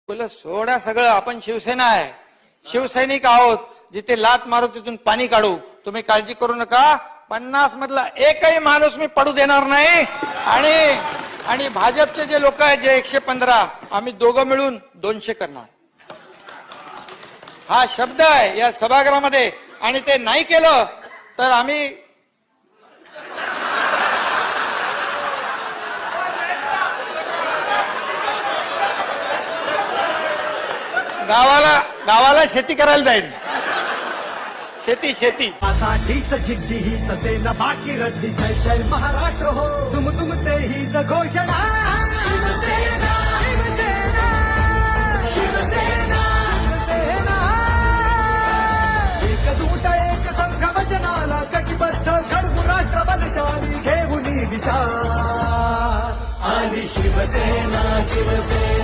बोल सोडा सगळं, आपण शिवसेना आहे, शिवसैनिक आहोत. जिथे लात मारू तिथून पाणी काढू. तुम्ही काळजी करू नका. 50 मधला एकही माणूस मी पडू देणार नाही. आणि भाजपचे जे लोक आहेत, जे 115, आम्ही दोघं मिळून 200 करणार. हा शब्द आहे या सभागृहामध्ये. आणि ते नाही केलं तर आम्ही गावाला शेती करायला जाईल. शेती साठीच जिद्दी हीच सेना बाकी रद्दी. जय जय महाराष्ट्र हो, तुम ते हीच घोषणा. शिवसेना शिवसेना शिवसेना शिवसेना. एकजूट एक संघ वचनाला कटिबद्ध घडवू राष्ट्र बलशाली घेऊन विचार. आली शिवसेना शिवसेना.